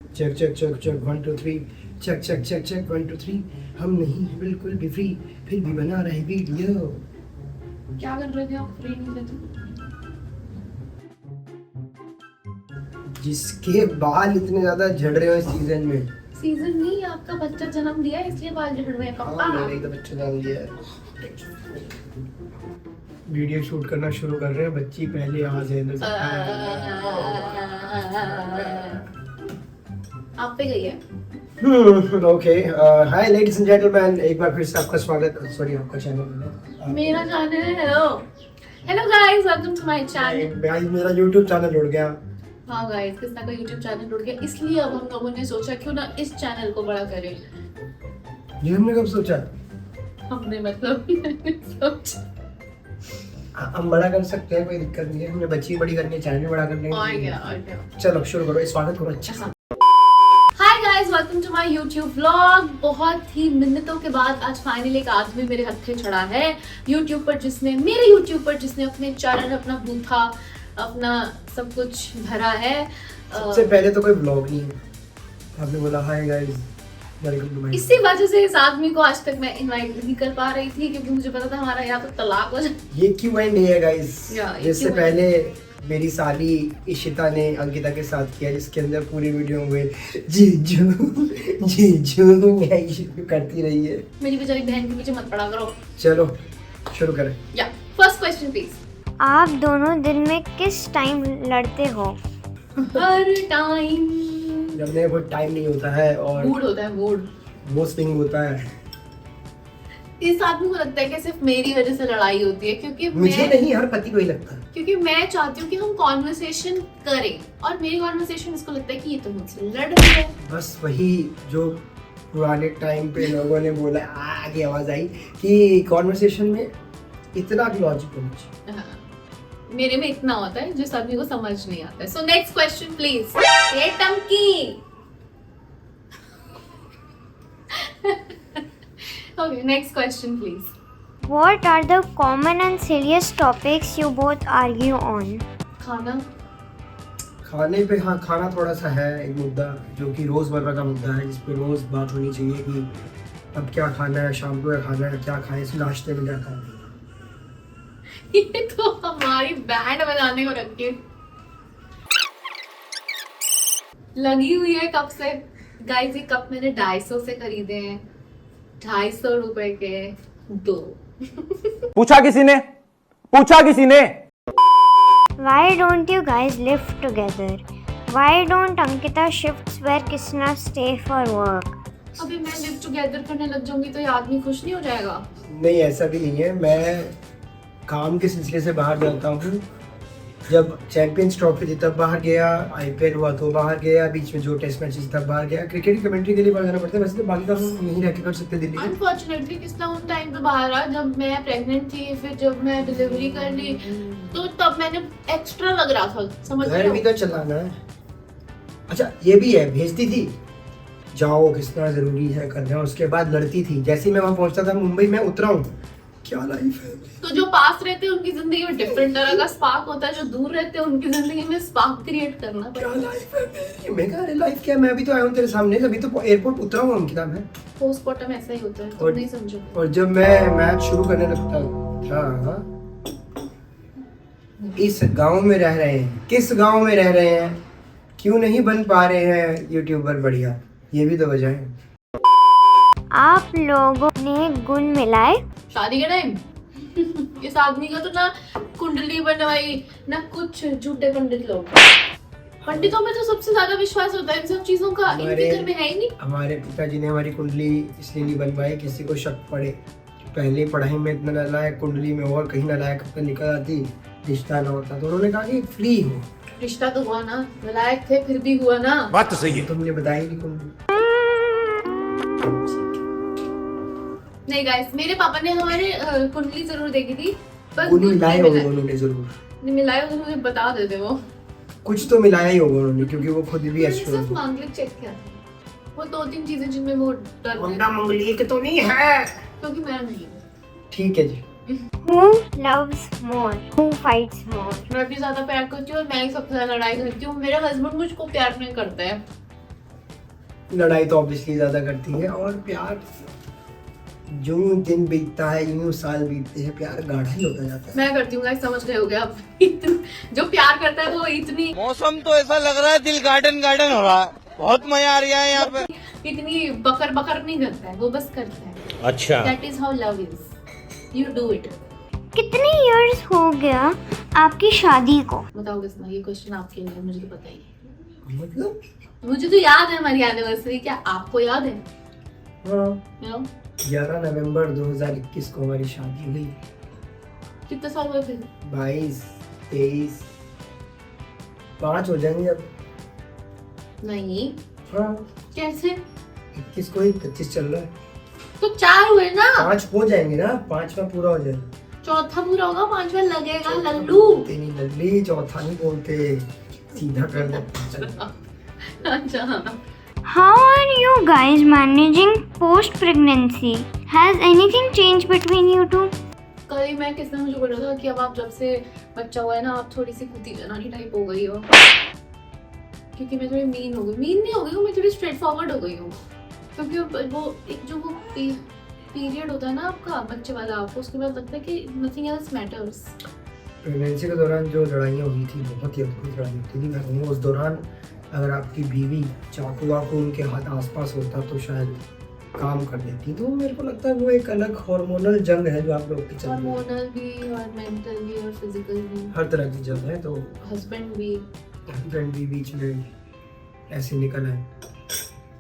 Check check check check 1 2 3 check check check check 1 2 3 हम नहीं हैं बिल्कुल भी फ्री फिर भी बना रहे वीडियो। क्या कर रहे थे आप? फ्री नहीं थे? जिसके बाल इतने ज्यादा झड़ रहे हो इस सीजन में। सीजन नहीं, आपका बच्चा जन्म दिया है इसलिए बाल झड़ रहे हैं हाँ, पापा। मैंने तो बच्चा जान लिया है। वीडियो शूट करना शुरू कर रहे हैं, बच्ची पहले आवाज है आप पे गई है। Okay hi ladies and gentleman, एक बार फिर से आपका स्वागत। सॉरी, आपका चैनल मेरा चैनल है। Hello hello guys, welcome to my channel. Guys मेरा YouTube चैनल जुड़ गया। हाँ गाइस, किसना का YouTube चैनल जुड़ गया, इसलिए अब हम लोगों ने सोचा क्यों ना इस चैनल को बड़ा करें। ये हमने कब सोचा? हमने मतलब सोचा। हम बड़ा कर सकते हैं, कोई दिक्कत नहीं है। हमने बच्ची बड़ी करनी है, चैनल बड़ा करनी और है। क्या। चलो शुरू करो, स्वागत करो अच्छा सा। Hi guys, welcome to my YouTube vlog. बहुत ही मिन्नतों के बाद आज फाइनली एक आदमी मेरे हत्थे चढ़ा है YouTube पर, जिसने मेरे YouTube पर जिसने अपने चैनल, अपना बूथा, अपना सब कुछ भरा है। सबसे पहले तो कोई व्लॉग नहीं है, आपने बोला hi guys welcome to my. इसी वजह से इस आदमी को आज तक मैं इनवाइट नहीं कर पा रही थी, क्योंकि मुझे पता था हमारा या तो तलाक हो जाए। ये Q&A है गाइस, या, जिससे Q&A। पहले मेरी साली इशिता ने अंकिता के साथ किया, जिसके अंदर पूरी वीडियो में जीजू जीजू करती रही है। मेरी बेचारी बहन के पीछे मत पड़ा करो। चलो शुरू करें। या फर्स्ट क्वेश्चन प्लीज। आप दोनों दिन में किस टाइम लड़ते हो? हर टाइम जब मेरे को टाइम नहीं होता है और मूड होता है, मूड। वो स्विंग होता है। इस आदमी को लगता है कि सिर्फ मेरी वजह से लड़ाई होती है, क्योंकि मुझे नहीं, हर पति को ही लगता है। क्योंकि मैं चाहती हूँ कि हम कॉन्वर्सेशन करें, और मेरी कॉन्वर्सेशन इसको लगता है कि ये तो मुझसे लड़ रही है। बस वही जो पुराने टाइम पे लोगों ने बोला, आगे आवाज आई कि कॉन्वर्सेशन में इतना लॉजिक होना चाहिए। हाँ, मेरे में इतना होता है जिस आदमी को समझ नहीं आता है। So next question please. ये टंकी। Okay, next question please. What are the common and serious topics you both argue on? खाना। खाने पे हाँ, खाना थोड़ा सा है एक मुद्दा जो कि रोजमर्रा का मुद्दा है, जिस पे रोज बात होनी चाहिए कि अब क्या खाना है, शाम को क्या खाना है, क्या खाएं, इस नाश्ते में क्या खाएं। ये तो हमारी बैंड बजाने को रख के लगी हुई है कब से। गाइस, ये कप मैंने 250 से खरीदे हैं, 250 रुपए के 2। पूछा किसी ने? पूछा किसी ने? Why don't you guys live together? Why don't Ankita shifts where Krishna stay for work? अभी मैं लिव टुगेदर करने लग जाऊंगी तो ये आदमी खुश नहीं हो जाएगा? नहीं, ऐसा भी नहीं है। मैं काम के सिलसिले से बाहर जाता हूँ। जब चैंपियंस ट्रॉफी थी तब बाहर गया, IPL हुआ तो बाहर गया, बीच में जो टेस्ट मैचेस तब बाहर गया। क्रिकेट की कमेंट्री के लिए बाहर जाना पड़ता है, वैसे तो बाकी काम हम यहीं रह के कर सकते हैं दिल्ली में। अनफॉर्चुनेटली किसना उन टाइम पे बाहर आ जब मैं प्रेग्नेंट थी, फिर जब मैं डिलीवरी कर ली तो तब मैंने एक्स्ट्रा लग रहा था, समझ रहे घर भी हो? तो चलाना है। अच्छा ये भी है, भेजती थी जाओ कितना जरूरी है करना, उसके बाद लड़ती थी। जैसे ही मैं वहाँ पहुँचता था, मुंबई में उतरा हूँ, क्या लाइफ है। तो जो पास रहते हैं उनकी जिंदगी में डिफरेंट तरह का स्पार्क होता है, जो दूर रहते हैं उनकी जिंदगी में स्पार्क क्रिएट करना क्या पड़ता है। लाइफ है मेरी। मैं कहा अरे लाइफ क्या, मैं अभी तो आया हूँ तेरे सामने, अभी तो एयरपोर्ट उतरा हूँ, हम किताब है। पोस्टमार्टम ऐसा ही होता है, तुम और- नहीं समझो। और जब मैं मैच शुरू करने लगता था, इस गांव में रह रहे हैं, किस गांव में रह रहे हैं, क्यों नहीं बन पा रहे हैं यूट्यूबर बढ़िया, ये भी तो वजह है। आप लोगों ने गुण मिलाए? शादी के टाइम इस आदमी का तो ना कुंडली बनवाई ना कुछ, झूठे पंडित लोग। पंडितों में तो सबसे ज्यादा विश्वास होता है इन सब चीजों का, इनके घर में है ही नहीं। हमारे पिताजी ने हमारी कुंडली इसलिए नहीं बनवाई, किसी को शक पड़े। पहले पढ़ाई में इतना नालायक, कुंडली में और कहीं नालायक निकल आती, रिश्ता ना होता। तो उन्होंने कहा कि फ्री हो। रिश्ता तो हुआ ना, नालायक थे फिर भी हुआ ना। बात तो सही है। तुमने बताई नहीं कुंडली। नहीं गाइस, मेरे पापा ने हमारे कुंडली जरूर देखी थी, पर कुछ कुछ मिलाए नहीं होंगे मिला। उन्होंने जरूर, नहीं मिलाया तो मुझे बता देते वो। कुछ तो मिलाया ही होगा उन्होंने, क्योंकि वो खुद भी मैंने एस्ट्रो। सिर्फ मांगलिक चेक किया था, वो 2-3 चीजें जिनमें वो डर मुंडा मंगलिक तो नहीं है। क्योंकि मैं नहीं हूँ। ठीक है जी। Who loves more? Who fights more? मैं भी ज्यादा प्यार करती हूँ और मैं ही सबसे ज्यादा लड़ाई करती हूँ। मेरा हस्बैंड मुझको प्यार नहीं करता है। लड़ाई तो ऑब्वियसली ज्यादा करती है, और प्यार यूं दिन बीतता है, यूं साल बीतते हैं, प्यार गाढ़ा ही होता जाता है। मैं करती हूँ गाइस, समझ गए होगे आप। जो प्यार करता है वो इतनी मौसम तो ऐसा लग रहा है दिल गार्डन गार्डन हो रहा है, बहुत मजा आ रहा है यहाँ पे। इतनी बकर बकर नहीं करता है, वो बस करता है। अच्छा, that is how love is, you do it. कितने इयर्स हो गया आपकी शादी को? बताओ किसना, ये क्वेश्चन आपके लिए, मुझे तो पता ही है। मतलब मुझे तो याद है हमारी एनिवर्सरी, क्या आपको याद है? हाँ, You know? 11 नवंबर 2021 को हमारी शादी हुई। कितने साल हुए थे? 22, 23, 5 हो जाएंगे अब। नहीं, हाँ, कैसे? 21 को ही 25 चल रहा है। तो 4 हुए ना, 5 हो जाएंगे ना, 5वां पूरा हो जाएगा। चौथा पूरा होगा, 5वां लगेगा लल्लू। बोलते नहीं लल्ली, चौथा नहीं बोलते, सीधा कर देते। अच्छा हाँ। How are you guys managing post pregnancy? Has anything changed between you two? कल ही मैं किसने मुझे बोला था कि अब आप जब से बच्चा हुआ है ना, आप थोड़ी सी कुत्ती जनानी टाइप हो गई हो, क्योंकि मैं थोड़ी मीन हो गई। मीन नहीं हो गई हूँ, मैं थोड़ी स्ट्रेट फॉरवर्ड हो गई हूँ, क्योंकि वो एक जो वो पीरियड होता है ना आपका बच्चे वाला, आपको उसके बाद लगता है कि नथिंग एल्स मैटर्स। प्रेगनेंसी के दौरान जो लड़ाइयाँ हुई थी, बहुत ही अद्भुत लड़ाई होती थी। मैं कहूँगा उस दौरान अगर आपकी बीवी चाकू वाकू उनके हाथ आसपास होता तो शायद काम कर देती। तो मेरे को लगता है वो एक अलग हार्मोनल जंग है जो आप लोग की चल रही है। हार्मोनल भी और मेंटल भी और फिजिकल भी, हर तरह की जंग है। तो हस्बैंड भी, हस्बैंड भी बीच में ऐसे निकल आए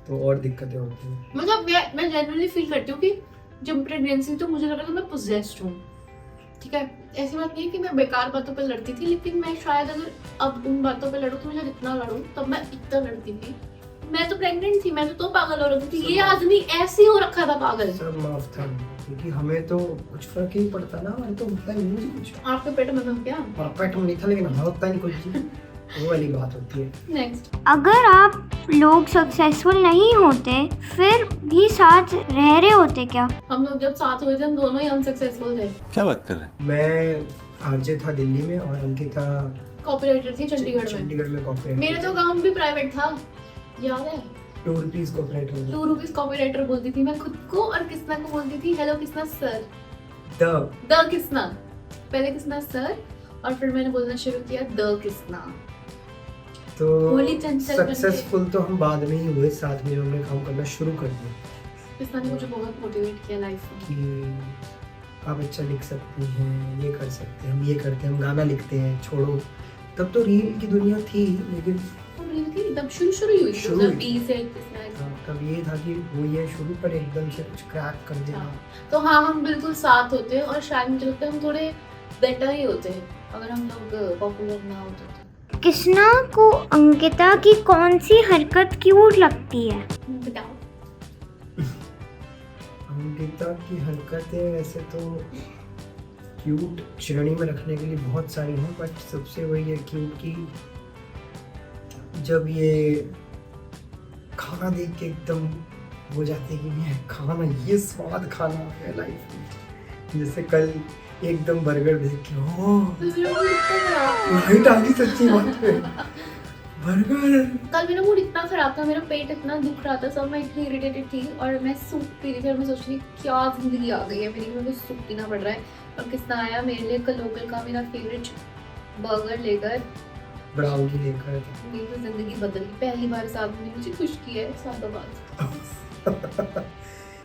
तो और दिक्कतें होती हैं। मतलब मैं जेन्युइनली फील करती हूँ कि जब प्रेगनेंसी तो मुझे लगा था मैं पोजेस्ड हूँ, ठीक है। ऐसी बात नहीं है कि मैं बेकार बातों पे लड़ती थी, लेकिन मैं शायद अगर अब उन बातों पे लड़ूँ तो मैं इतना लड़ूँ, तब मैं इतना लड़ती थी। मैं तो प्रेग्नेंट थी, मैं तो पागल हो रही थी, ये आदमी ऐसे ही हो रखा था पागल। सब माफ था, क्योंकि हमें तो कुछ फर्क ही नहीं पड़ता ना, हमें तो होता ही नहीं कुछ। आपके पेट में था क्या? पेट में नहीं था, लेकिन हमें होता ही नहीं कुछ। वो वाली बात होती है। नेक्स्ट, अगर आप लोग सक्सेसफुल नहीं होते फिर भी साथ रह रहे होते क्या? हम लोग जब साथ हुए थे हम दोनों ही अनसक्सेसफुल थे। क्या बात कर रहे हैं? मैं आरजे था दिल्ली में और अंकिता कॉपीराइटर थी चंडीगढ़ में। कॉपीराइटर। मेरा तो अकाउंट भी प्राइवेट था, याद है? 2 रुपीस कॉपीराइटर। 2 रुपीस कॉपीराइटर बोलती थी मैं खुद को, और किसना को बोलती थी hello Kisna sir, the Kisna, पहले किसना सर, और फिर मैंने बोलना शुरू किया द किसना। तो होली चंचल सक्सेसफुल तो हम बाद में ही हुए, साथ में हमने काम करना शुरू कर दिया किसना ने मुझे बहुत मोटिवेट किया लाइफ में कि आप अच्छा लिख सकती हैं, ये कर सकते हैं, हम ये करते हैं, हम गाना लिखते हैं, छोड़ो। तब तो रील की दुनिया थी, लेकिन एकदम शुरू हुई शुरू थी हुई। 20 से किसना। तब ये था कि वो ये शुरू पर एकदम से कुछ क्रैक कर देना। तो हाँ, हम बिल्कुल साथ होते और शायद मुझे लगता है हम थोड़े बेटर ही होते अगर हम लोग पॉपुलर ना होते तो। किसना को अंकिता की कौन सी हरकत क्यूट लगती है? बताओ। अंकिता की हरकतें वैसे तो क्यूट श्रेणी में रखने के लिए बहुत सारी हैं, बट सबसे वही है क्यूट की जब ये खाना देख के एकदम हो जाती है कि मैं खाना, ये स्वाद खाना है लाइफ में। जैसे कल एकदम बर्गर देख के लाइट आ गई, सच्ची बात है। बर्गर कल मेरा मूड इतना खराब था, मेरा पेट इतना दुख रहा था, सब मैं इतनी इरिटेटेड थी और मैं सूप पी रही थी और मैं सोच रही क्या जिंदगी आ गई है मेरी, मेरे को सूप पीना पड़ रहा है। और किसना आया मेरे लिए लोकल का मेरा फेवरेट बर्गर लेकर, ब्राउनी लेकर। मेरी तो जिंदगी बदल गई। पहली बार इस आदमी ने मुझे खुश किया है, सादा बात।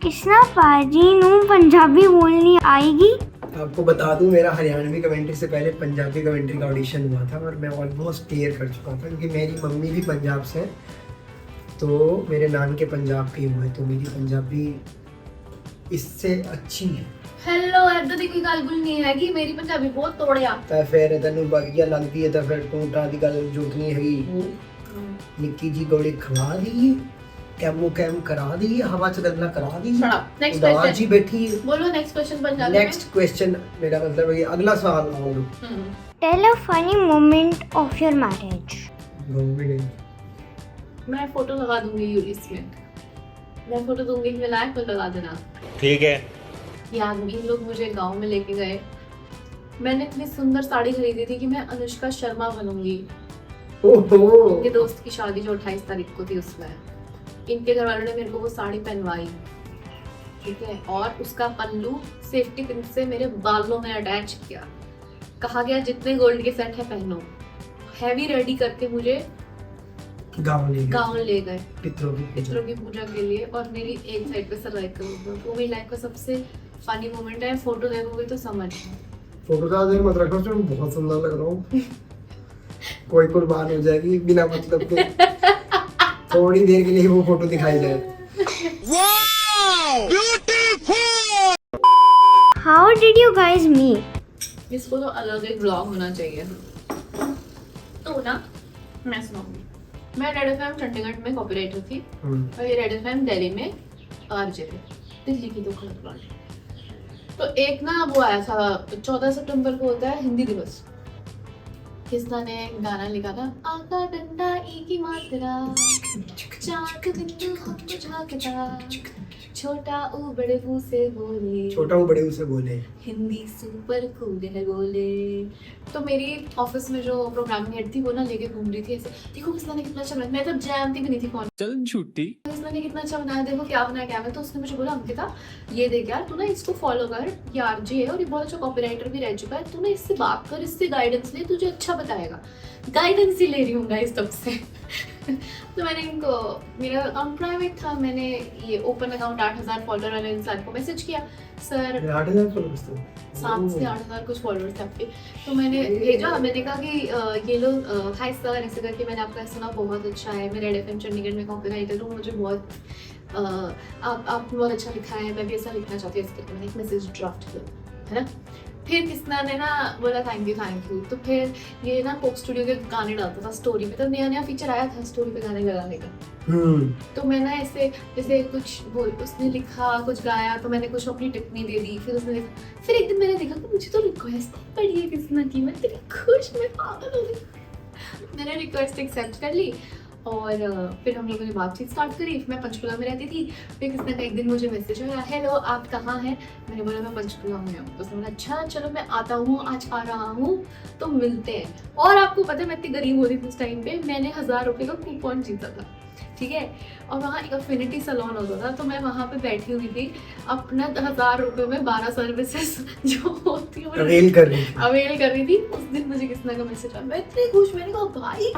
किसना पाजी नू पंजाबी बोलनी आएगी? आपको बता दूं, मेरा हरियाणवी कमेंट्री से पहले पंजाबी कमेंट्री का ऑडिशन हुआ था और मैं ऑलमोस्ट क्लियर कर चुका था, क्योंकि मेरी मम्मी भी पंजाब से है, तो मेरे नान के पंजाब के हुए, तो मेरी पंजाबी इससे अच्छी है। हेलो, ऐदा दी कोई गल गुल नहीं हैगी, मेरी पंजाबी बहुत तोड़िया। ਤਾਂ ਫਿਰ ਤੈਨੂੰ ਵਧੀਆ ਲੱਗਦੀ ਹੈ ਤਾਂ ਫਿਰ ਤੂੰ ਤਾਂ ਦੀ ਗੱਲ ਝੂਠੀ ਹੈਗੀ। ਨਿੱਕੀ ਜੀ ਗੋਲੀ ਖਵਾ ਦੀ, ਕੈਮੋ ਕੈਮ ਕਰਾ ਦੀ, ਹਵਾ ਚ ਗੱਲਾਂ ਕਰਾ ਦੀ। नेक्स्ट उदास क्वेश्चन जी बैठी है। बोलो नेक्स्ट क्वेश्चन पंजाबी में। नेक्स्ट क्वेश्चन मेरा मतलब है कि अगला सवाल आओ। Tell a funny moment of your marriage. मैं फोटो लगा दूंगी इसमें, मैं फोटो दूंगी, लाइक पर लगा देना। ठीक है। ये आदमी लोग मुझे गांव में लेके गए, मैंने इतनी सुंदर साड़ी खरीदी थी कि मैं अनुष्का शर्मा बनूंगी। ओहो। उनके दोस्त की शादी जो 28 तारीख को थी, उसमें इनके घर वालों ने मेरे को वो साड़ी पहनवाई, ठीक है, और उसका पल्लू सेफ्टी पिन से मेरे बालों में अटैच किया। कहा गया जितने गोल्ड के सेट है पहनो। हैवी रेडी करके मुझे गाँव ले गए पितरों की पूजा के लिए, और मेरी एक साइड पे सर्वाइकल, वो मेरी लाइफ का सबसे फनी मोमेंट है। फोटो देखोगे तो समझ। फोटो का देर मत रखो, मैं बहुत सुंदर लग रहा हूँ। कोई कुर्बान हो जाएगी बिना मतलब के। थोड़ी देर के लिए वो फोटो दिखाई जाए। How did you guys meet? इसको तो अलग एक ब्लॉग होना चाहिए। तो ना मैं सुनाऊंगी। मैं रेड एफएम चंडीगढ़ में कॉपीराइटर थी और ये रेड एफएम दिल्ली में आरजे है, दिल्ली की दो खबर प्लांट। तो एक ना वो आया था 14 सितंबर को होता है हिंदी दिवस। किसना ने गाना लिखा था, आका डंडा ई की मात्रा चाक बिंदु हमको झांकता, छोटा ऊ बड़े मुंह से बोले, छोटा हूँ बड़े उसे बोले, हिंदी सुपर कूल है बोले। तो मेरी ऑफिस में जो प्रोग्रामिंग हेड थी वो ना लेके घूम रही थी ऐसे, देखो किसना ने कितना अच्छा बनाया। मैं तब जानती भी नहीं थी कौन चल झूठी, किसना ने कितना अच्छा बनाया, देखो क्या बनाया क्या है। तो उसने मुझे बोला, अंकिता ये देख यार, तू ना इसको फॉलो कर, ये आरजे है और ये बहुत अच्छा कॉपीराइटर भी रह चुका है, तू ना इससे बात कर, इससे गाइडेंस ले, तुझे अच्छा बताएगा। गाइडेंस ही ले रही हूँ गाइस तब से। तो मैंने इनको, मेरा अकाउंट प्राइवेट था, मैंने ये ओपन अकाउंट 8000 फॉलोअर वाले इंसान को मैसेज किया, सर 8,000 फॉलोअर्स थे, 7 से 8,000 कुछ फॉलोअर्स थे आपके। तो मैंने भेजा, मैंने कहा कि ये लोग हाय सर ऐसे करके मैंने आपका सुना, बहुत अच्छा है, मैं रेड एफएम चंडीगढ़ में कॉपीराइटर हूँ, मुझे बहुत आपने बहुत अच्छा लिखा है, मैं भी ऐसा लिखना चाहती हूँ, इसके मैंने एक मैसेज ड्राफ्ट किया, है ना। फिर किसना ने ना बोला थैंक यू। तो फिर ये ना कोक स्टूडियो के गाने डालता था स्टोरी पे, तो नया फीचर आया था स्टोरी पे गाने लगाने का। तो मैं ना ऐसे जैसे कुछ उसने लिखा, कुछ गाया, तो मैंने कुछ अपनी टिप्पणी दे दी। फिर उसने लिखा, फिर एक दिन मैंने देखा कि मुझे तो रिक्वेस्ट पड़ी है किसना की, मैं तेरी खुश में पागल हो गई। मैंने रिक्वेस्ट एक्सेप्ट कर ली और फिर हम लोगों ने बातचीत स्टार्ट करी। मैं पंचकुला में रहती थी। फिर किसने का एक दिन मुझे मैसेज आया, हेलो आप कहाँ हैं। मैंने बोला मैं पंचकुला में हूँ। तो उसने बोला अच्छा चलो मैं आता हूँ, आज आ रहा हूँ तो मिलते हैं। और आपको पता है मैं इतनी गरीब हो रही थी उस टाइम पे, मैंने 1000 रुपये का कूपन जीता था, ठीक है। और वहाँ एक अफिनिटी सैलून होता था, तो मैं वहाँ पे बैठी हुई थी, अपना 1000 रुपये में 12 सर्विसेज जो होती है अवेल कर रही थी। उस दिन मुझे किसना का मैसेज आया, मैं इतनी खुश, मैंने कहा भाई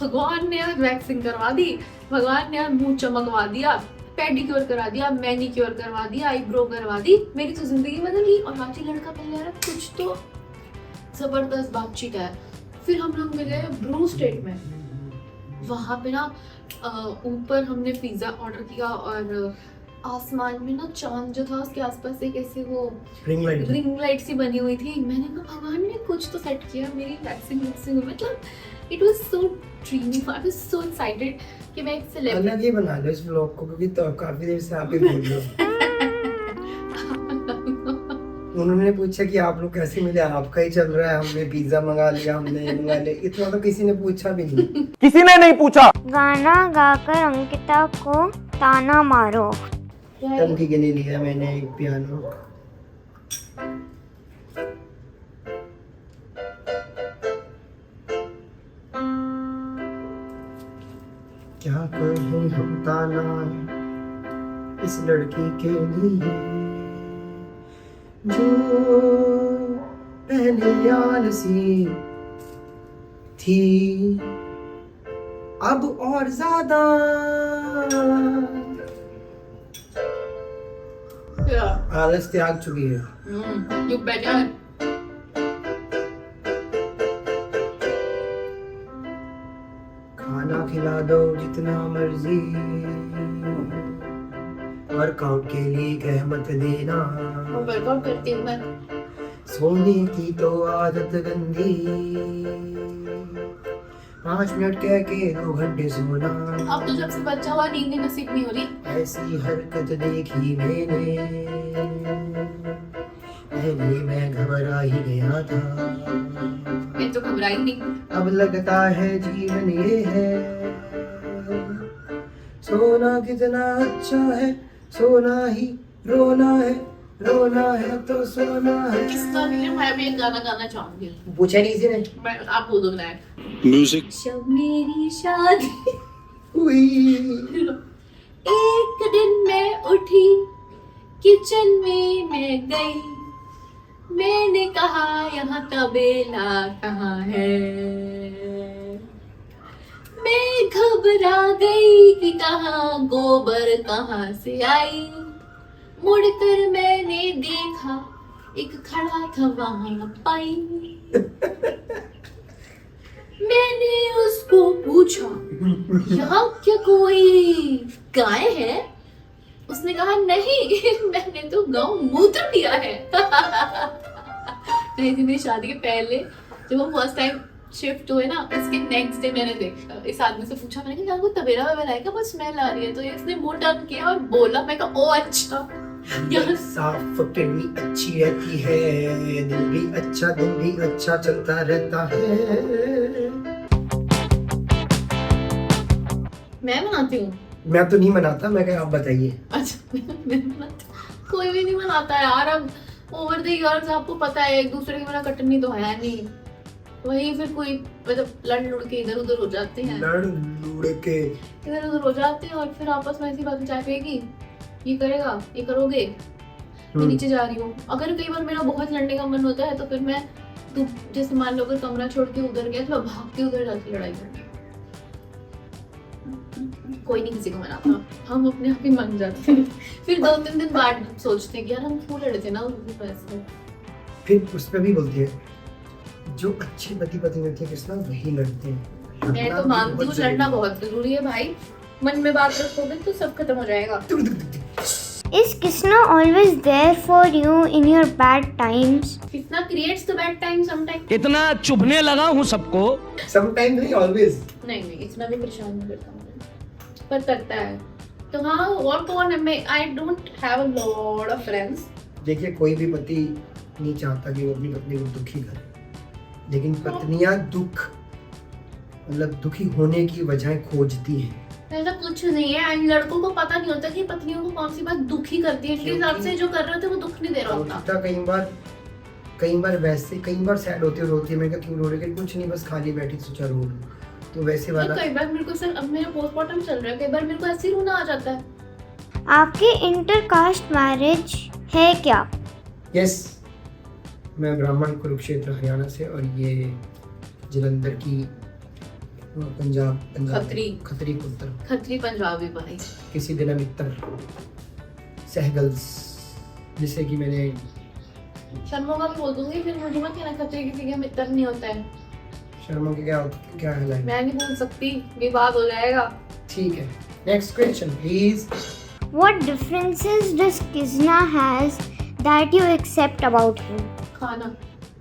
भगवान ने आज वैक्सिंग करवा दी, भगवान ने आज मुंह चमकवा दिया, पेडिक्योर करा दिया, मैनिक्योर करवा दिया, आईब्रो करवा दी, मेरी तो जिंदगी बदल गई। और बाकी लड़का पहले आ रहा, कुछ तो जबरदस्त बातचीत है। फिर हम लोग मिले ब्रू स्टेट में, वहाँ पे ना ऊपर हमने पिज्जा ऑर्डर किया और आसमान में ना चांद जो था उसके आसपास एक ऐसे वो रिंग लाइट सी बनी हुई थी। मैंने कहा भगवान ने कुछ तो सेट किया, मेरी वैक्सिंग मतलब it was so dreamy, I was so excited कि मैं एक सेलिब्रिटी अलग ही बना लो इस व्लॉग को, क्योंकि तो काफी देर से आप ही बोल रहे हो। उन्होंने पूछा कि आप लोग कैसे मिले, आपका ही चल रहा है, हमने पिज्जा मंगा लिया, हमने मंगा लिया, इतना तो किसी ने पूछा भी नहीं। किसी ने नहीं पूछा। गाना गाकर अंकिता को ताना मारो। टंकी के लिए लिया मैंने एक पियानो। क्या कहें हम ताना इस लड़की के लिए जो पहले आलसी थी, अब और ज्यादा आलस त्याग चुकी है। You better. खाना खिला दो जितना मर्जी, वर्कआउट के लिए कह मत देना, वर्कआउट करती हूँ मैं। सोने की तो आदत गंदी, 5 मिनट कह के 2 घंटे सोना। अब तो जब से बच्चा हुआ नींद नसीब नहीं हो रही। ऐसी हरकत देखी मैंने, पहले मैं घबरा ही गया था, मैं तो घबराई नहीं। अब लगता है जीवन ये है, सोना कितना अच्छा है, सोना ही रोना है, रोना है तो सोना है। किसका नहीं है, मैं भी एक गाना गाना चाहूंगी। पूछा नहीं किसी ने। मैं आप बोल दो ना। म्यूजिक। जब मेरी शादी हुई गई, मैंने कहा यहाँ तबेला कहाँ है। मैं घबरा गई कि कहाँ गोबर कहाँ से आई, मुड़कर मैंने देखा एक खड़ा था वहां पाई। मैंने उसको पूछा यहाँ क्या कोई गाय है? उसने कहा नहीं, मैंने तो गौ मूत्र दिया है। नहीं थी मेरी शादी के पहले जब हम फर्स्ट टाइम शिफ्ट हुए ना, इसके नेक्स्ट डे मैंने देखा, इस आदमी से पूछा, मैंने कहा कोई तबेला वबेला है क्या, बहुत स्मेल आ रही है। तो इसने मुंह टर्न किया और बोला, मैं कहा ओ अच्छा। ये साफ किडनी अच्छी रहती है, दिन भी अच्छा चलता रहता है। मैं बनाती हूँ। मैं तो नहीं बनाता, मैं कहा आप बताइए। अच्छा मैं बनाती हूँ। कोई भी नहीं बनाता यार, अब ओवर द इयर्स आपको पता है एक दूसरे की मेरा कटनी तो है नहीं, वही फिर कोई मतलब लड़ लुड़ के इधर उधर हो जाते हैं, लड़ लुड़ के इधर उधर हो जाते हैं और फिर आपस में ऐसी बातें, चाय पिएगी, ये करेगा, ये करोगे, मैं नीचे जा रही हूँ। अगर कई बार मेरा बहुत लड़ने का मन होता है तो फिर मैं जैसे मान लो अगर कमरा छोड़ के उधर गया तो मैं भाग के उधर जाती लड़ाई करने। कोई नहीं किसी को मनाता, हम अपने आप ही मान जाते हैं। फिर 2-3 दिन बाद सोचते हैं कि यार हम क्यों लड़े थे ना उस वजह से। फिर उस पे भी बोलती है जो अच्छे पति पत्नी होते हैं कृष्णा वही लड़ते हैं। मैं तो मानती हूँ लड़ना बहुत जरूरी है भाई, मन में बात रखोगे तो सब खत्म हो जाएगा। Is Krishna always there for you in your bad times? कितना creates the bad time sometimes। इतना चुभने लगा हूँ सबको। Sometimes नहीं, always। नहीं इतना भी परेशान नहीं करता मुझे, पर करता है। तो हाँ, और कौन है, मैं I don't have a lot of friends। देखिए कोई भी पति नहीं चाहता कि वो अपनी पत्नी को दुखी करे, लेकिन पत्नियां दुख मतलब दुखी होने की वजह खोजती हैं। ऐसा कुछ नहीं है, इन लड़कों को पता नहीं होता कि पत्नियों को कौन सी बात दुखी करती है, इसके हिसाब से जो कर रहे होते हैं वो दुख नहीं दे रहा होता। कई बार वैसे कई बार सैड होती है, रोती है, मैं कहा क्यों रो रही है, कुछ नहीं बस खाली बैठी सोचा रो लूं, तो वैसे वाला। कई बार मेरे को सर, अब मेरा पोस्टमार्टम चल रहा है, कई बार मेरे को ऐसे ही रोना आ जाता है। आपकी इंटरकास्ट मैरिज है क्या? यस, मैं ब्राह्मण कुरुक्षेत्र हरियाणा से और ये जलंधर की पंजाब खत्री पुत्र, खत्री पंजाबी भाई, किसी दिन मित्र सहगल्स, जिसे कि मैंने शर्मा का भी बोल दूंगी, फिर मुझे मत कहना खत्री किसी का मित्र नहीं होता है। शर्मा के क्या हाल है? मैं नहीं बोल सकती, विवाद हो जाएगा। ठीक है, next question please. What differences does Krishna has that you accept about him? खाना,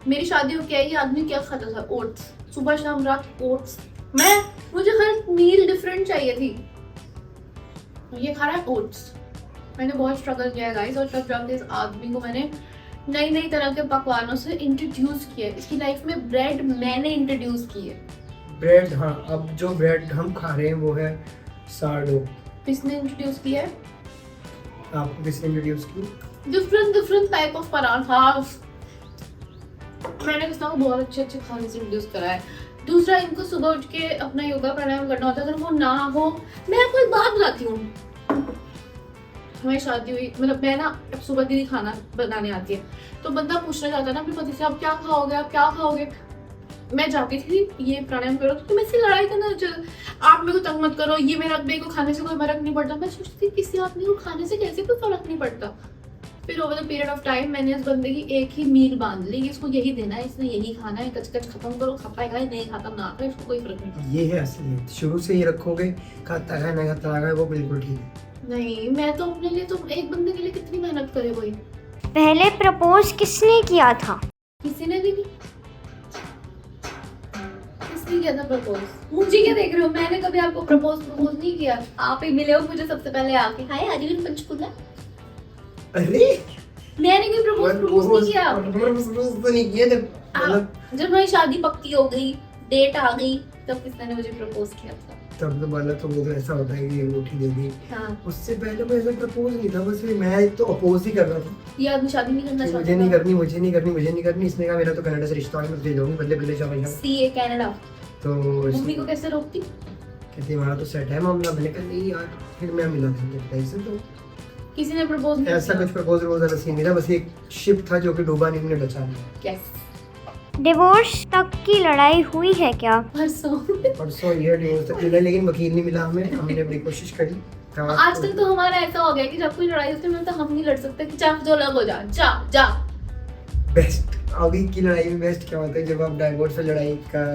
मेरी शादी हो क्या, ये आदमी क्या खाता था? ओट्स, सुबह शाम रात ओट्स। मुझे हर मील डिफरेंट चाहिए थी, ये खा रहा है ओट्स। मैंने बहुत स्ट्रगल किया है गाइस, और तब जाके इस आदमी को मैंने नई नई तरह के पकवानों से इंट्रोड्यूस किया। इसकी लाइफ में ब्रेड मैंने इंट्रोड्यूस की है। ब्रेड, हाँ, अब जो ब्रेड हम खा रहे हैं वो है सार्डो। किसने इंट्रोड्यूस किया है? आपको किसने इंट्रोड्यूस की? डिफरेंट टाइप ऑफ पराठा मैंने किसना को बहुत अच्छे अच्छे खाने से इंट्रोड्यूस करा है। दूसरा, इनको सुबह उठ के अपना योगा प्राणायाम करना होता है, अगर वो ना हो, मैं आपको एक बात बताती हूँ, हमारी शादी हुई, मतलब मैं ना सुबह दीदी खाना बनाने आती है, तो बंदा पूछना चाहता है ना अपने पति से, आप क्या खाओगे, आप क्या खाओगे। मैं जाती थी, ये प्राणायाम करो, तो मैं इससे लड़ाई करना, आप मेरे को तंग मत करो, ये मेरे को खाने से कोई फर्क नहीं पड़ता। मैं सोचती थी किसी आदमी को खाने से कैसे कोई फर्क नहीं पड़ता। फिर over the period of time मैंने इस बंदे की एक ही मील बांध ली, इसको यही देना है, इसने यही खाना है, कच कच खत्म करो, खा पाएगा नहीं, खत्म ना करे, इसको कोई फर्क नहीं। ये है असलियत, शुरू से ही रखोगे, खाता है नहीं खाता है, वो बिल्कुल ठीक है। नहीं, मैं तो अपने लिए, तो एक बंदे के लिए कितनी मेहनत करे कोई। पहले प्रपोज किसने किया था? किसी ने भी नहीं। किसने किया था प्रपोज? मुझे क्या देख रहे हो, मैंने कभी आपको प्रपोज नहीं किया, आप ही मिले हो मुझे सबसे पहले आके, हाय आजीवन पंचकूला। अरे मैंने कोई प्रपोज नहीं किया। तो नहीं किया जब हमारी शादी पक्की हो गई, डेट आ गई, तब किसने मुझे प्रपोज किया था। तब तो बोला तो वो तो ऐसा होता है कि अंगूठी दे दी। हाँ। उससे पहले मैं ऐसा प्रपोज नहीं था, बस मैं तो अपोज ही कर रहा था। ये आदमी शादी नहीं करना चाहता, मुझे नहीं करनी। इसने कहा मेरा तो कनाडा से रिश्ता है, मैं तुझे जाऊंगी, बदले जाऊंगा। CA Canada. तो मम्मी को कैसे रोकती? कहती हमारा तो सेट है मामला। मैंने कहा नहीं यार, फिर मैं मिला था से तो किसी ने प्रपोज नहीं ऐसा कुछ प्रपोजल वाला सीन नहीं था, बस एक शिप था जो कि डूबा नहीं, उन्हें बचा लिया। यस डिवोर्स तक की लड़ाई हुई है क्या? परसों परसों ये डिवोर्स तक मिला, लेकिन वकील नहीं मिला हमें, हमने बड़ी कोशिश करी। आज तक तो हमारा ऐसा हो गया कि जब कोई लड़ाई होती है तो हम नहीं लड़ सकते कि चाहे जो अलग हो जा जा जा। बेस्ट अभी की लड़ाई में बेस्ट क्या होता है, जब आप डाइवोर्स से लड़ाई का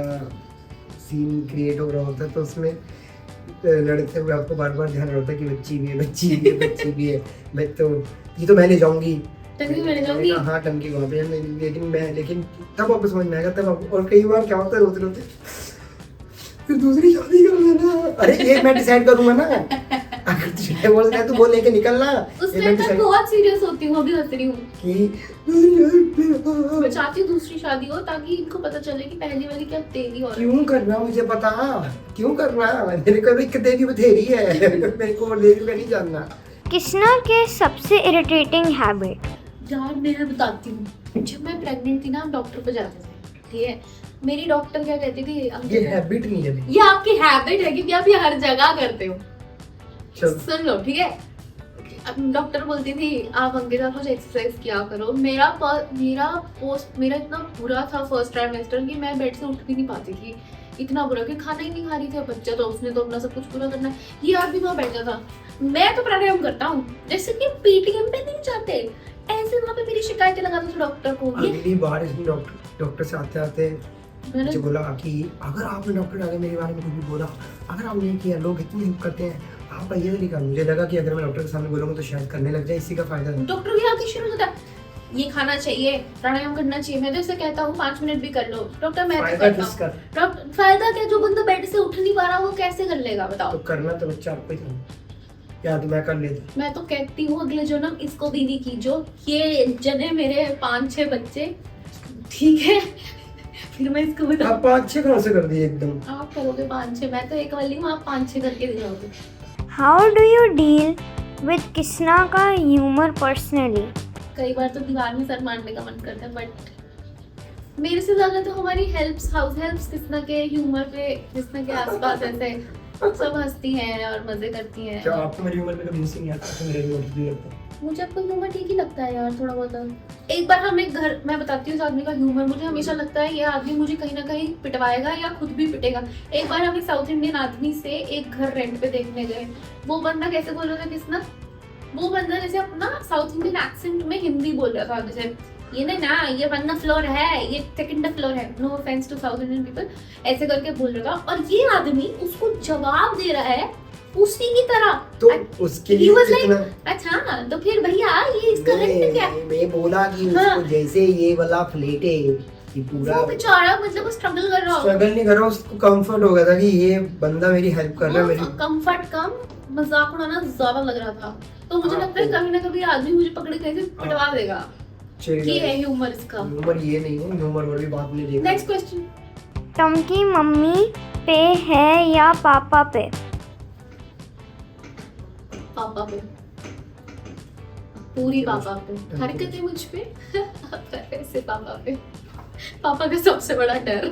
सीन क्रिएट हो रहा होता है तो उसमें लड़ते हुए आपको बार बार ध्यान रहता है कि बच्ची भी है, बच्ची भी है, बच्ची भी है। मैं तो ये तो मैं ले जाऊंगी, टंकी मैंने जाऊंगी। हाँ टंकी वहाँ पे, लेकिन तब आपको समझ में आएगा तब आप। और कई बार क्या होता है, रोते रोते फिर दूसरी शादी कर लेना। अरे एक मैं डिसाइड करूंगा ना, अगर तुझे डिवोर्स है तो वो लेके निकलना। उस टाइम तक बहुत सीरियस होती हूँ, अभी हंस रही हूँ। मैं चाहती हूँ दूसरी शादी हो ताकि इनको पता चले कि पहली वाली क्या तेरी हो रही है। क्यों करना, मुझे पता क्यों करना, मेरे को एक देवी बथेरी है, मेरे को और देवी का नहीं जानना। किसना के सबसे इरिटेटिंग हैबिट? यार मैं बताती हूँ, जब मैं प्रेग्नेंट थी ना हम डॉक्टर पे जाते थे, ठीक है। मेरी डॉक्टर क्या कहती थी, ये हैबिट नहीं है, ये आपकी हैबिट है क्योंकि आप ये हर जगह करते हो। चल सुन लो ठीक है। अब डॉक्टर बोलती थी आप अंकिता कुछ एक्सरसाइज किया करो। मेरा इतना बुरा था फर्स्ट ट्राइमेस्टर कि मैं बेड से उठ भी नहीं पाती थी, इतना बुरा कि खाना ही नहीं खा रही थी। बच्चा तो उसने तो अपना सब कुछ पूरा करना है। ये आदमी वहाँ बैठा था, मैं तो प्राणायाम करता हूँ जैसे कि पीटीएम पे नहीं जाते, ऐसे वहाँ पे मेरी शिकायतें लगाते थे डॉक्टर को। अगली बार इसने डॉक्टर से आते आते मैंने मुझे बोला कि अगर आपने डॉक्टर आगे मेरे बारे में कुछ भी बोला, अगर आपने ये किया, लोग इतनी हेल्प करते हैं, आप ये तरीका। मुझे लगा कि अगर मैं डॉक्टर के सामने बोलूंगा तो शायद करने लग जाए, इसी का फायदा है। डॉक्टर भी आके शुरू होता है, ये खाना चाहिए, प्राणायाम करना चाहिए। मैं तो इसे कहता हूँ 5 मिनट भी कर लो। डॉक्टर मैं तो फायदा करता किसका? हूँ। डॉक्टर फायदा क्या, जो बंदा बेड से उठ नहीं पा रहा वो कैसे कर लेगा बताओ। तो करना तो बच्चा आपको ही था, या तो मैं कर लेता। मैं तो कहती हूँ अगले जन्म इसको बीवी कीजो, ये जने मेरे 5-6 बच्चे, ठीक है। फिर मैं इसको बता, आप 5-6 कहाँ से कर दिए एकदम? आप करोगे 5-6, मैं तो एक वाली हूँ, आप 5-6 करके दिखाओगे। How do you deal with Kisna का ह्यूमर पर्सनली? कई बार तो दीवार में सर मारने का मन करता है, बट मेरे से ज्यादा तो हमारी हाउस हेल्प्स किसना के ह्यूमर पे, किसना के आसपास ऐसे सब हंसती हैं और मजे करती हैं। क्या आपको मेरी उम्र में कभी हंसी नहीं आता? तो मेरे ह्यूमर भी लगता है। मुझे आपका ह्यूमर ठीक ही लगता है यार, थोड़ा बहुत। एक बार हम एक घर, मैं बताती हूँ इस आदमी का ह्यूमर। मुझे हमेशा लगता है ये आदमी मुझे कहीं ना कहीं पिटवाएगा या खुद भी पिटेगा। एक बार हम एक साउथ इंडियन आदमी से एक घर रेंट पे देखने गए। वो बंदा कैसे बोल रहा था किसना, वो बंदा जैसे अपना साउथ इंडियन एक्सेंट में हिंदी बोल रहा था, जैसे ये ना ये 1 फ्लोर है, ये 2nd फ्लोर है, no offence to South Indian people, ऐसे करके बोल रहा था। और ये आदमी उसको जवाब दे रहा है उसी की तरह। तो उसके लिए कितना? अच्छा तो फिर भैया ये इसका रेंट क्या? मैं बोला कि हाँ। उसको जैसे ये वाला फ्लैट है कि पूरा वो बेचारा मतलब वो स्ट्रगल कर रहा हो। स्ट्रगल नहीं कर रहा, उसको कंफर्ट हो गया था कि ये बंदा मेरी हेल्प कर रहा है। मेरी कंफर्ट कम, मजाक उड़ाना ज्यादा लग रहा था। तो मुझे लगता है कभी ना कभी आदमी मुझे पकड़ के ऐसे पिटवा देगा। ये है ह्यूमर इसका। ह्यूमर ये नहीं है, ह्यूमर वाली बात नहीं देखा। नेक्स्ट क्वेश्चन, टंकी मम्मी पे है या पापा पे? पापा पे, पूरी पापा पे। हरकतें मुझ पे, ऐसे पापा पे। पापा का सबसे बड़ा डर।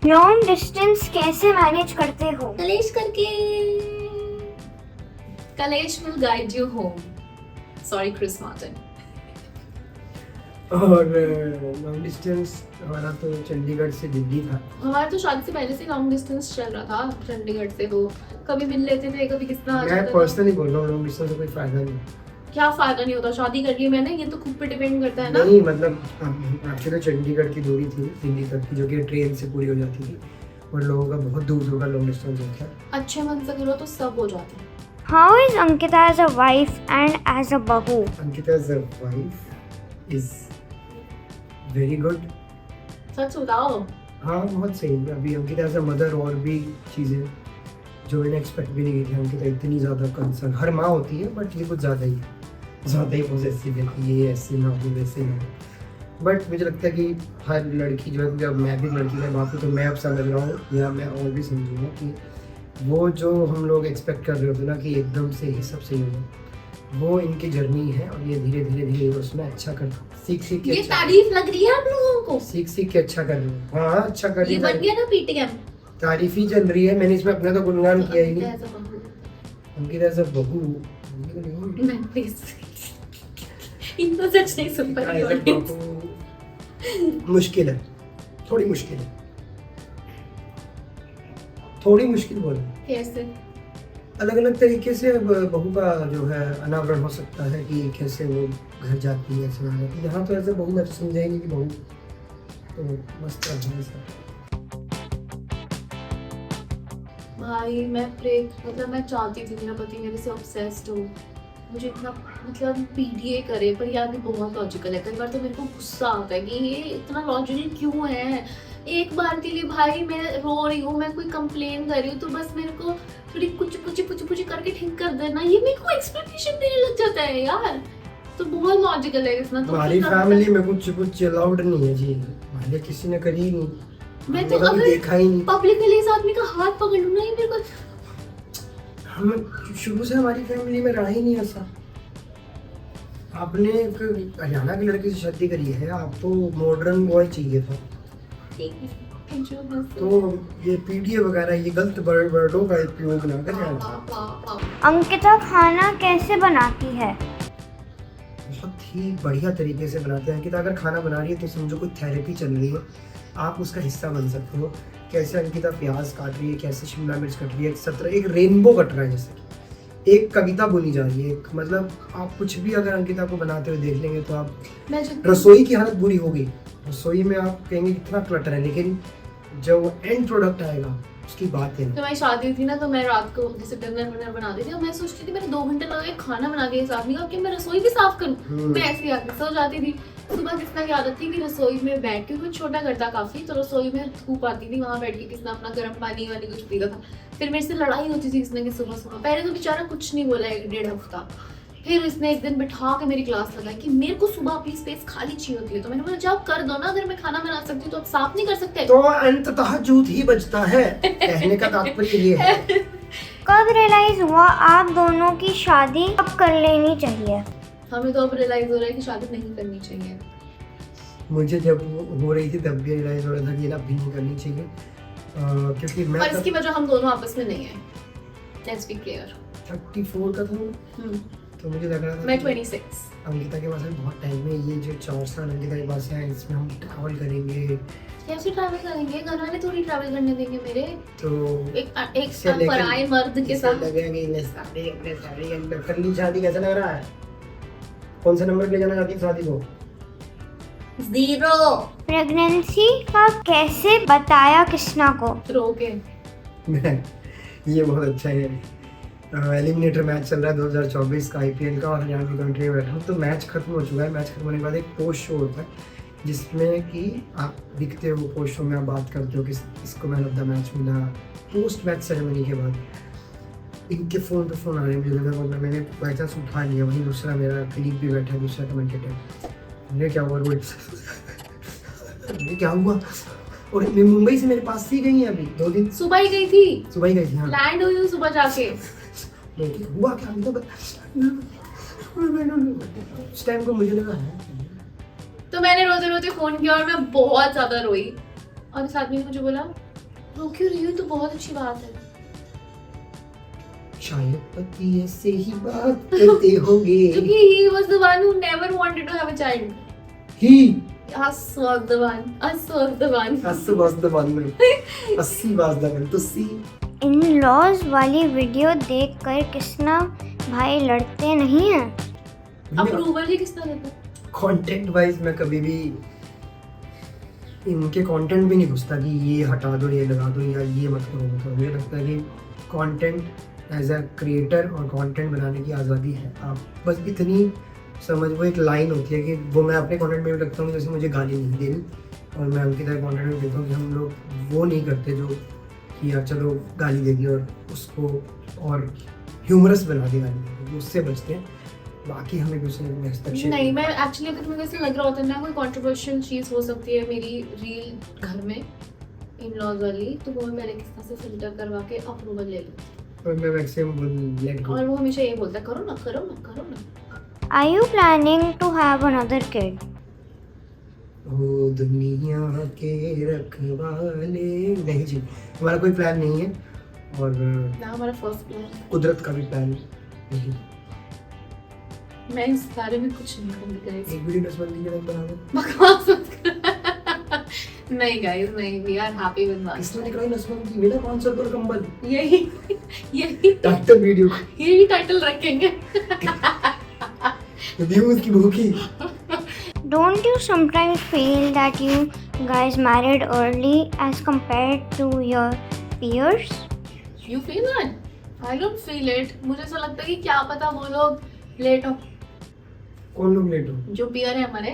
लॉन्ग डिस्टेंस कैसे मैनेज करते हो? कलेश करके। कलेश will guide you home. Sorry Chris Martin. और लॉन्ग डिस्टेंस हमारा तो चंडीगढ़ से दिल्ली था। हमारा तो शादी से पहले से लॉन्ग डिस्टेंस चल रहा था चंडीगढ़ से। तो कभी मिल लेते थे, कभी किसना आ मैं जाता था। पर्सनली बोल रहा हूँ, लॉन्ग डिस्टेंस का कोई फायदा नहीं। क्या फायदा नहीं होता, शादी कर ली मैंने, ये तो खुद पे डिपेंड करता है ना। नहीं मतलब आपकी तो चंडीगढ़ की दूरी थी दिल्ली तक की, जो कि ट्रेन से पूरी हो जाती थी, और लोगों का बहुत दूर दूर का लॉन्ग डिस्टेंस होता है। अच्छे मन से करो तो सब हो जाता है। How is Ankita as a wife and as a bahu? Ankita as a wife is very good। सच बताओ। हाँ बहुत सही है। अभी अंकिता एज अ मदर और भी चीज़ें जो मैंने एक्सपेक्ट भी नहीं की थी। अंकिता इतनी ज़्यादा कंसर्न, हर माँ होती है बट ये कुछ ज़्यादा ही पॉजेसिव है कि ये ऐसे ना हो वैसे ना हो। बट मुझे लगता है कि हर लड़की जो है, जब मैं भी लड़की का बाप हूँ तो मैं अब समझ रहा हूँ, या मैं और भी समझूंगा कि वो जो हम लोग एक्सपेक्ट कर रहे होते ना कि एकदम से ये सब सही होगा, वो इनकी जर्नी है। और ये धीरे धीरे धीरे उसमें अच्छा कर सीख के ये अच्छा तारीफ लग रही है आप लोगों को। सीख के अच्छा कर रहे हो। हाँ अच्छा कर ये रही बन गया ना पीटीएम। तारीफ ही चल रही है, मैंने इसमें अपना तो गुणगान किया ही नहीं। ऐसा बोलो। अंकिता एज अ बहू सुनने को नहीं। मैं प्लीज इतना सच नहीं सुन पाई आइजैक ऑडियंस। बापू मुश्किल है, थोड़ी मुश्किल है, थोड़ी मुश्किल बोलो। कैसे? अलग अलग तरीके से बहू का जो है अनावरण हो सकता है कि कैसे वो घर जाती है, ऐसे जाती है। यहाँ तो ऐसे बहू मैं समझा ही नहीं कि बहू तो मस्त है सब। भाई मैं मतलब मैं चाहती थी मेरा पति मेरे से ऑब्सेस्ड हो, मुझे इतना मतलब पीडीए करे, पर यार भी बहुत लॉजिकल है। कई बार तो मेरे को गुस्सा आता है कि ये इतना लॉजिकल क्यों है। एक बार के लिए भाई मैं रो रही हूँ, मैं कोई कंप्लेन कर रही हूँ तो बस मेरे को थोड़ी कुछ करके ठीक कर देना, ये मेरे को एक्सप्लेनेशन देने लग जाता है यार। तो बहुत लॉजिकल है इसमें। तो हमारी फैमिली में कुछ अलाउड नहीं है जी, हमारे किसी ने करी नहीं, मैं तो हमने कभी अगर देखा ही नहीं। पब्लिकली इस आदमी का हाथ पकड़ लूँ ना, ये मेरे को हम शुरू से हमारी फैमिली में रहा ही नहीं ऐसा। आपने एक हरियाणा की लड़की से शादी करी है, आपको मॉडर्न बॉय चाहिए था, तो ये पीडीए वगैरह ये गलत वर्डों का उपयोग ना करें। अंकिता खाना कैसे बनाती है? बहुत ही बढ़िया तरीके से बनाते हैं अंकिता। अगर खाना बना रही है तो समझो कोई थेरेपी चल रही है, आप उसका हिस्सा बन सकते हो। कैसे अंकिता प्याज काट रही है, कैसे शिमला मिर्च कट रही है, etc। एक रेनबो कट रहा है, जैसे एक कविता बोली जा रही है। एक मतलब आप कुछ भी अगर अंकिता को बनाते हुए देख लेंगे तो आप रसोई की हालत बुरी हो गई। रसोई में आप कहेंगे कितना क्लटर है, लेकिन जब वो एंड प्रोडक्ट आएगा उसकी बात है। तो मैं शादी थी ना, तो मैं रात को जैसे डिनर बनाती थी और मैं सोचती थी मेरे 2 घंटे लगे खाना बना के इस आदमी का कि मैं रसोई भी साफ करूं। मैं ऐसे ही आके सो जाती थी। सुबह किसना की आदत थी कि रसोई में बैठ के, कुछ छोटा घर था काफी, तो रसोई में धूप आती थी, वहां बैठ के किसना अपना गर्म पानी वाली कुछ पीता था। फिर मेरे से लड़ाई होती थी किसने की सुबह सुबह। पहले तो बेचारा कुछ नहीं बोला 1-1.5 हफ्ता, फिर इसने एक दिन बिठा के मेरी क्लास लगाई कि मेरे को सुबह अपनी स्पेस खाली चाहिए होती है। तो मैंने बोला जब कर दो ना, अगर मैं खाना बना सकती हूँ तो आप साफ नहीं कर सकते? तो अंततः झूठ ही बचता है, कहने का तात्पर्य ये है। कब रियलाइज हुआ आप दोनों की शादी अब कर लेनी चाहिए? हमें तो अब रियलाइज हो रहा है कि शादी नहीं करनी चाहिए। मुझे जब हो रही थी तब भी रियलाइज हो रहा था कि अब भी नहीं करनी चाहिए, क्योंकि मैं और इसकी वजह हम दोनों आपस में नहीं है, लेट्स बी क्लियर। 34 का था, तो मुझे लग रहा था मैं कि 26। अंकिता के पास है बहुत टाइम है, ये जो 4 साल अंकिता के पास है इसमें हम ट्रैवल करेंगे। कैसे ट्रैवल करेंगे? घर वाले थोड़ी ट्रैवल करने देंगे मेरे। तो एक पराये मर्द के साथ लगेंगे अपने सारे कर ली शादी। कैसा लग रहा है? कौन से नंबर पे ले जाना चाहती है शादी को? 0। प्रेगनेंसी का कैसे बताया कृष्णा को? रो के। ये बहुत अच्छा है। एलिमिनेटर मैच चल रहा है 2024 का आईपीएल का, और हरियाणा की कंट्री में बैठा हूँ। तो मैच खत्म हो चुका है। मैच खत्म होने के बाद एक पोस्ट शो होता है जिसमें कि आप दिखते हो, पोस्ट शो में आप बात करते हो कि इसको मैन ऑफ द मैच मिला। पोस्ट मैच सेरेमनी के बाद इनके फ़ोन पे फ़ोन आ रहे हैं, मुझे लगा मतलब मैंने बाई चांस उठा लिया। वहीं दूसरा मेरा कलीग भी बैठा है, दूसरा कमेंटेटर। ये क्या हुआ रोहित? ये क्या हुआ? और मुंबई से मेरे पास ही गई है अभी 2 दिन। सुबह ही गई थी, सुबह ही गई थी। हाँ, लैंड हुई हूँ सुबह जाके। हुआ क्या मतलब उस टाइम को मुझे लगा है। तो मैंने रोते रोते फोन किया और मैं बहुत ज्यादा रोई, और इस आदमी ने मुझे बोला रो क्यों रही हो, तो बहुत अच्छी बात है। शायद पति ऐसे ही बात करते होंगे। क्योंकि he was the one who never wanted to have a child. He Us was the one. Us was the one. 80 was the one में 80 was the one। तो सी इन लॉज वाली वीडियो देखकर कृष्णा भाई लड़ते नहीं हैं? अप्रूवल ही किसने देता? कंटेंट वाइज मैं कभी भी इनके कंटेंट भी नहीं घुसता कि ये हटा दो, ये लगा दो, या ये मत करो मत करो। मुझे लगता है कि कंटेंट एज अ क्रिएटर और कंटेंट बनाने की आज़ादी है। आप बस इतनी समझ, वो एक लाइन होती है कि वो मैं अपने कंटेंट में भी रखता हूँ, जैसे मुझे गाली नहीं देनी, और मैं उनकी तरह कंटेंट में देखता हूँ कि हम लोग वो नहीं करते जो कि यार चलो गाली दे दी और उसको और ह्यूमरस बना दी, गाली दे दी, उससे बचते हैं। बाकी हमें कुछ नहीं हस्तक्षेप नहीं, मैं एक्चुअली अगर मुझे ऐसे लग रहा होता है ना कोई कंट्रोवर्शियल चीज हो सकती है मेरी रील घर में इन लॉज वाली, तो वो मैं पहले किस तरह से फिल्टर करवा के अप्रूवल ले लूँ। और मैं मैक्सिमम लेट गो। और वो हमेशा ये बोलता है करो ना करो ना करो ना। Are you planning to have another kid? ओ दुनिया के रखवाले, नहीं जी, हमारा कोई प्लान नहीं है, और ना हमारा फर्स्ट प्लान। कुदरत का भी प्लान नहीं। मैं इस बारे में कुछ नहीं कहूँगी गाइस। एक वीडियो नसबंदी के टाइम बना दो। बकवास मत कर। नहीं गाइस नहीं, we are happy with one. किसने निकलाई नसबंदी? मेरा 500 रुपये कंबल। यही टाइटल वीडियो यही टाइटल रखेंगे। व्यूज की भूखी। Don't you sometimes feel that you guys married early as compared to your peers? You feel that? I don't feel it. मुझे ऐसा लगता है कि क्या पता वो लोग लेट हो, कौन लोग लेट हो? जो पियर है हमारे।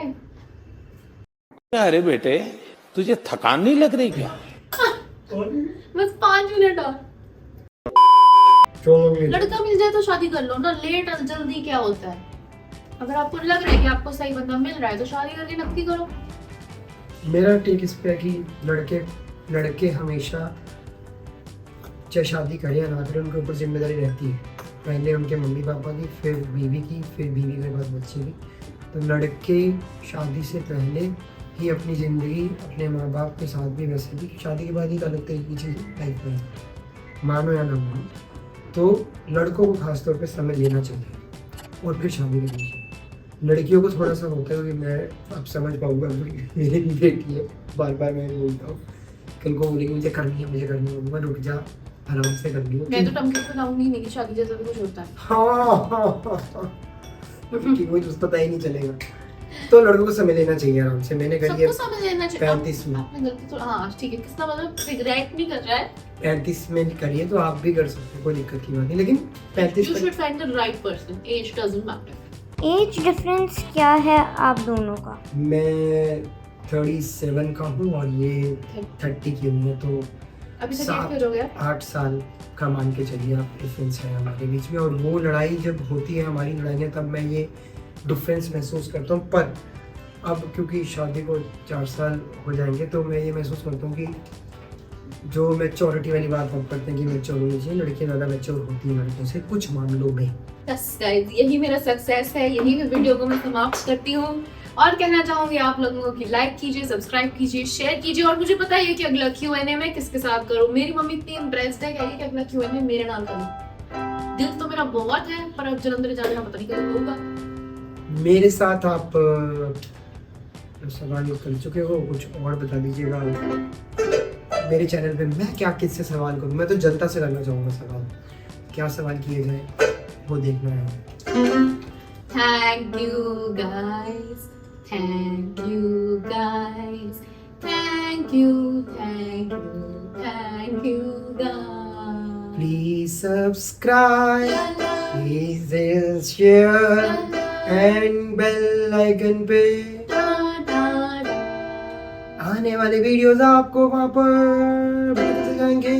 अरे बेटे तुझे थकान नहीं लग रही क्या? बस 5 मिनट और। कौन लोग लेट हो? लड़का मिल जाए तो शादी कर लो ना, लेट और जल्दी क्या होता है? अगर आपको लग रहा है कि आपको सही बंदा मिल रहा है तो शादी करके नक्की करो। मेरा टेक इस पे है कि लड़के हमेशा चाहे शादी करें या ना करें, उनके ऊपर जिम्मेदारी रहती है। पहले उनके मम्मी पापा की, फिर बीवी की, फिर बीवी के बाद बच्चे की। तो लड़के शादी से पहले ही अपनी ज़िंदगी अपने माँ बाप के साथ भी, वैसे भी शादी के बाद ही अलग तरीके की लाइफ में, मानो या ना मानो, तो लड़कों को खासतौर पे समय लेना चाहिए और फिर शादी करनी चाहिए। लड़कियों को थोड़ा सा होता है कि मैं अब समझ पाऊंगा, मेरी भी बेटी है, बार बार मैं बोलता हूँ, कल को बोलेगी मुझे करनी है, मैं रुक जा, आराम से कर लियो। मैं तो टमके पे लाऊंगी नहीं कि शादी जैसा भी कुछ होता है। हाँ कि कोई तो पता ही नहीं चलेगा। तो लड़कों को समय लेना चाहिए आराम से। मैंने कर लिया सबको समझ लेना चाहिए। 35 में। आपने गलती तो हाँ ठीक है, किसका मतलब रिग्रेट नहीं कर रहा है। 35 में करिए तो आप भी कर सकते हैं, कोई दिक्कत की बात नहीं, लेकिन 35 You should find the right person. Age doesn't matter. Age difference क्या है आप दोनों का? मैं 37 का हूँ और ये 30 की उम्र है, तो अभी तक सात- कितने हो गया? 8 साल का मान के चलिए आप, डिफरेंस है हमारे बीच में। और वो लड़ाई जब होती है हमारी लड़ाइयाँ, तब मैं ये डिफरेंस महसूस करता हूँ। पर अब क्योंकि शादी को 4 साल हो जाएंगे, तो मैं ये महसूस करता हूँ कि जो मैच्योरिटी वाली बात हम करते हैं कि मैच्योर होनी चाहिए, लड़कियाँ ज़्यादा मैच्योर होती हैं लड़कों से कुछ मामलों में। Yes, guys, यही मेरा सक्सेस है। यही मैं वीडियो को मैं समाप्त करती हूँ और कहना चाहूंगी आप लोगों को कि लाइक कीजिए, सब्सक्राइब कीजिए, शेयर कीजिए और मुझे पता है कि अगला Q&A मैं किसके साथ करूँ। मेरी मम्मी इतनी इम्प्रेस्ड है कि अगला Q&A मेरे नाम करूँ। दिल तो मेरा बहुत है, पर अब जलंधर जाने का पता नहीं कब होगा। मेरे साथ आप सवाल कर चुके हो, कुछ और बता दीजिएगा। मेरे चैनल पे मैं क्या किससे सवाल करूँ? मैं तो जनता से करना चाहूँगा सवाल, क्या सवाल किए जाए वो देखना है। Thank you guys, thank you guys, thank you, thank you, thank you guys. Please subscribe, please share and bell icon पे आने वाले वीडियोस आपको वहाँ पर मिल जाएंगे।